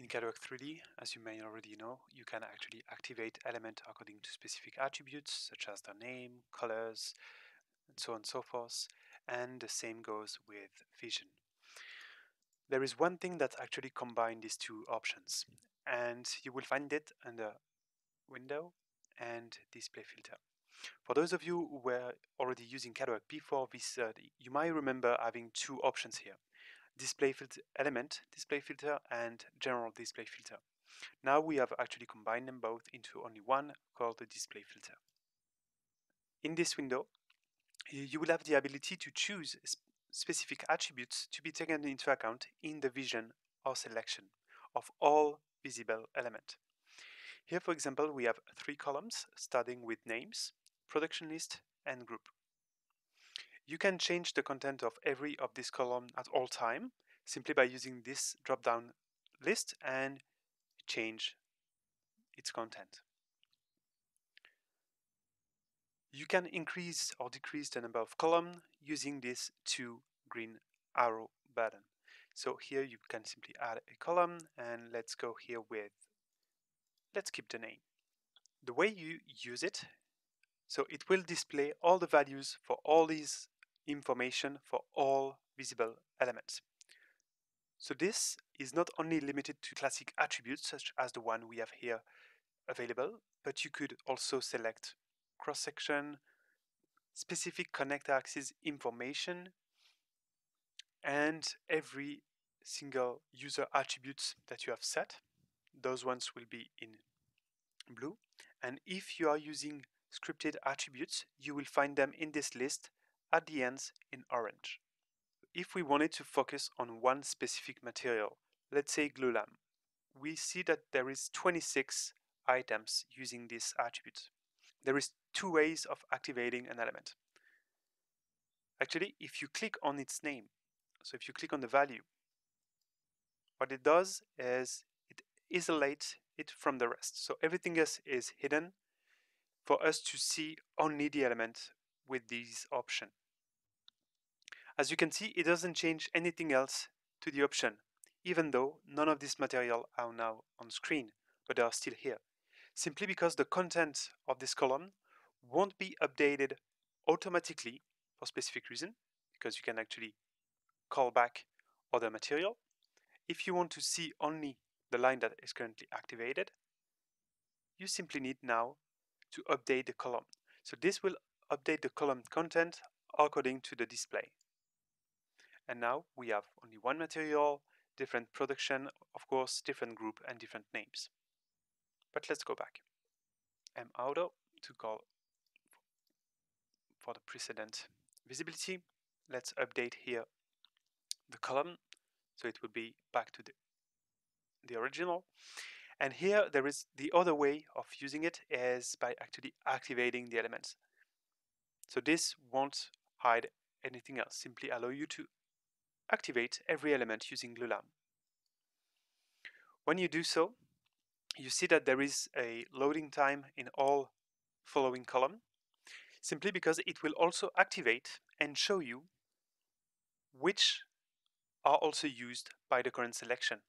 In Cadwork 3D, as you may already know, you can actually activate elements according to specific attributes such as their name, colors, and so on and so forth, and the same goes with vision. There is one thing that actually combines these two options, and you will find it under Window and Display Filter. For those of you who were already using Cadwork before this, you might remember having two options here. Display filter element display filter and general display filter. Now we have actually combined them both into only one called the display filter. In this window, you will have the ability to choose specific attributes to be taken into account in the vision or selection of all visible elements. Here, for example, we have 3 columns starting with names, production list, and group. You can change the content of every of this column at all time simply by using this drop-down list and change its content. You can increase or decrease the number of columns using this 2 green arrow button. So here you can simply add a column, and let's go here with, let's keep the name. The way you use it, so it will display all the values for all these information for all visible elements. So this is not only limited to classic attributes such as the one we have here available, but you could also select cross-section, specific connect axis information, and every single user attributes that you have set. Those ones will be in blue. And if you are using scripted attributes, you will find them in this list at the ends in orange. If we wanted to focus on one specific material, let's say glulam, we see that there is 26 items using this attribute. There is 2 ways of activating an element. Actually, if you click on its name, so if you click on the value, what it does is it isolates it from the rest. So everything else is hidden for us to see only the element with these options. As you can see, it doesn't change anything else to the option, even though none of this material are now on screen, but they are still here. Simply because the content of this column won't be updated automatically for specific reason, because you can actually call back other material. If you want to see only the line that is currently activated, you simply need now to update the column. So this will update the column content according to the display. And now we have only one material, different production, of course, different group and different names. But let's go back. M-auto to call for the precedent visibility. Let's update here the column, so it will be back to the original. And here there is the other way of using it is by actually activating the elements. So this won't hide anything else, simply allow you to activate every element using glulam. When you do so, you see that there is a loading time in all following column, simply because it will also activate and show you which are also used by the current selection.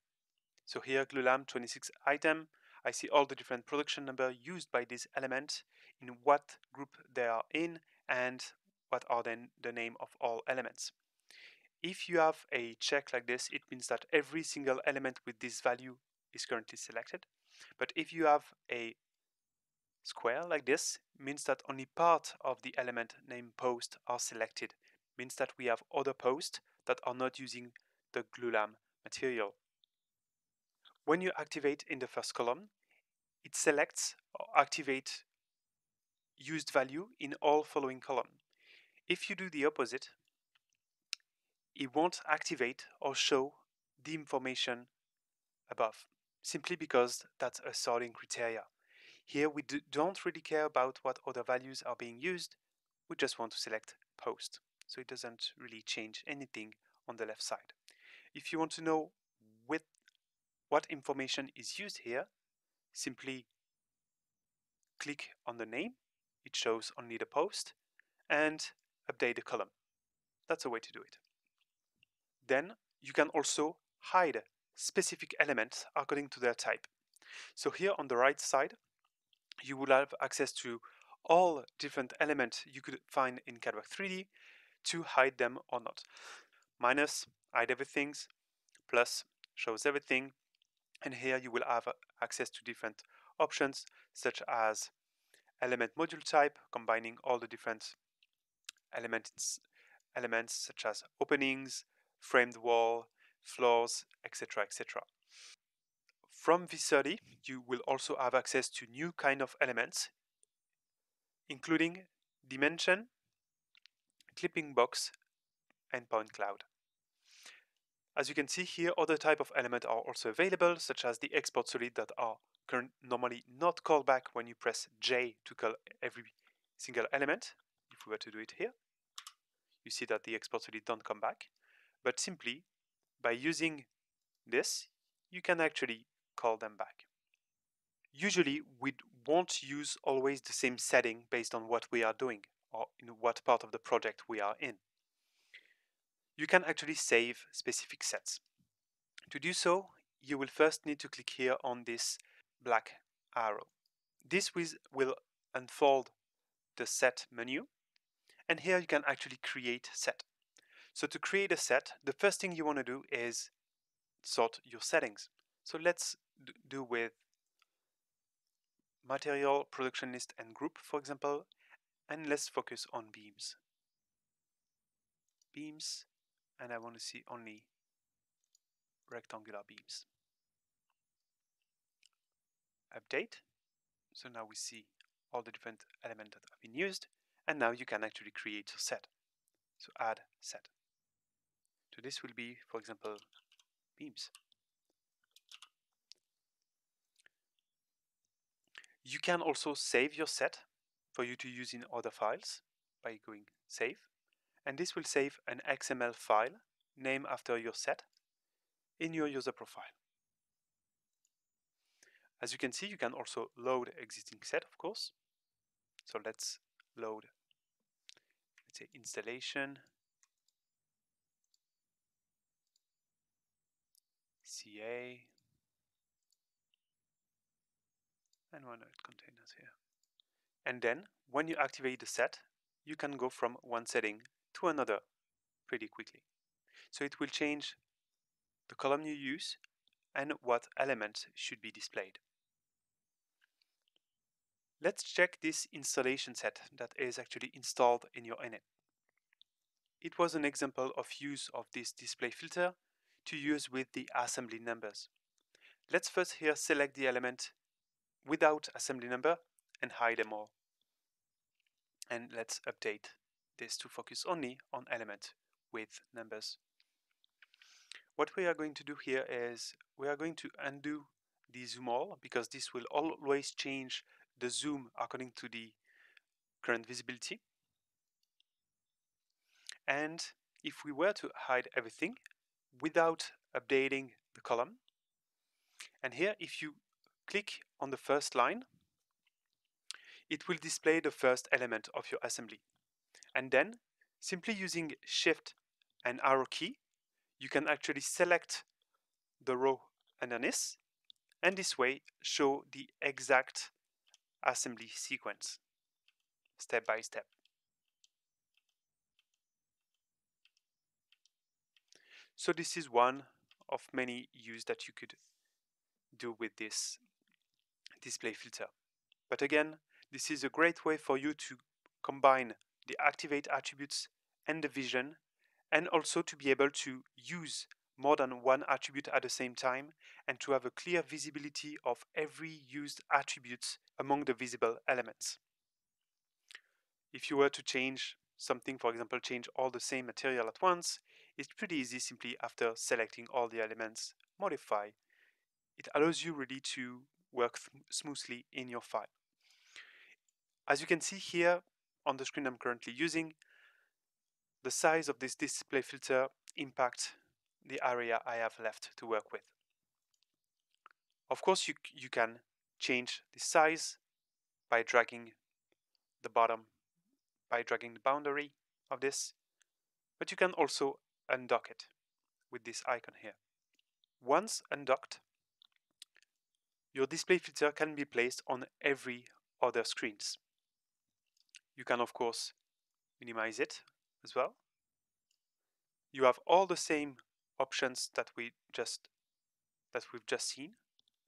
So here, glulam 26 item, I see all the different production number used by this element, in what group they are in, and what are then the name of all elements. If you have a check like this, it means that every single element with this value is currently selected. But if you have a square like this, it means that only part of the element named post are selected. It means that we have other posts that are not using the glulam material. When you activate in the first column, it selects or activates used value in all following column. If you do the opposite, it won't activate or show the information above, simply because that's a sorting criteria. Here we don't really care about what other values are being used, we just want to select post. So it doesn't really change anything on the left side. If you want to know with what information is used here, simply click on the name, it shows only the post, and update the column. That's a way to do it. Then you can also hide specific elements according to their type. So here on the right side, you will have access to all different elements you could find in Cadwork 3D to hide them or not. Minus, hide everything, plus shows everything, and here you will have access to different options such as element module type, combining all the different elements such as openings, framed wall, floors, etc. etc. From V30, you will also have access to new kind of elements, including dimension, clipping box, and point cloud. As you can see here, other type of elements are also available, such as the export solid that are normally not called back when you press J to call every single element. If we were to do it here, you see that the export solid don't come back, but simply by using this, you can actually call them back. Usually, we won't use always the same setting based on what we are doing or in what part of the project we are in. You can actually save specific sets. To do so, you will first need to click here on this black arrow. This will unfold the set menu, and here you can actually create set. So to create a set, the first thing you want to do is sort your settings. So let's do with material, production list, and group, for example, and let's focus on beams. Beams, and I want to see only rectangular beams. Update. So now we see all the different elements that have been used, and now you can actually create a set. So add set. So this will be, for example, beams. You can also save your set for you to use in other files by going save, and this will save an XML file named after your set in your user profile. As you can see, you can also load existing set, of course. So let's load, let's say, installation, CA, and one containers here. And then when you activate the set, you can go from one setting to another pretty quickly. So it will change the column you use and what elements should be displayed. Let's check this installation set that is actually installed in your init. It was an example of use of this display filter to use with the assembly numbers. Let's first here select the element without assembly number and hide them all. And let's update this to focus only on element with numbers. What we are going to do here is we are going to undo the zoom all, because this will always change the zoom according to the current visibility. And if we were to hide everything without updating the column, and here if you click on the first line, it will display the first element of your assembly. And then simply using Shift and arrow key, you can actually select the row underneath, and this way show the exact assembly sequence step by step. So this is one of many use that you could do with this display filter. But again, this is a great way for you to combine the activate attributes and the vision, and also to be able to use more than one attribute at the same time and to have a clear visibility of every used attribute among the visible elements. If you were to change something, for example, change all the same material at once, it's pretty easy simply after selecting all the elements, modify. It allows you really to work smoothly in your file. As you can see here on the screen I'm currently using, the size of this display filter impacts the area I have left to work with. Of course, you can change the size by dragging the boundary of this, but you can also undock it with this icon here. Once undocked, your display filter can be placed on every other screens. You can of course minimize it as well. You have all the same options that we've just seen,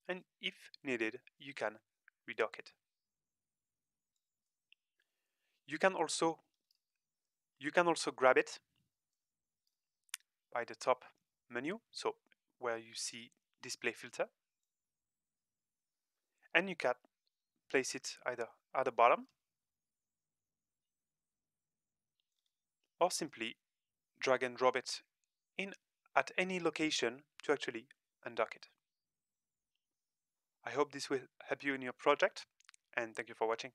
and if needed, you can redock it. You can also grab it by the top menu, so where you see display filter, and you can place it either at the bottom or simply drag and drop it in at any location to actually undock it. I hope this will help you in your project, and thank you for watching.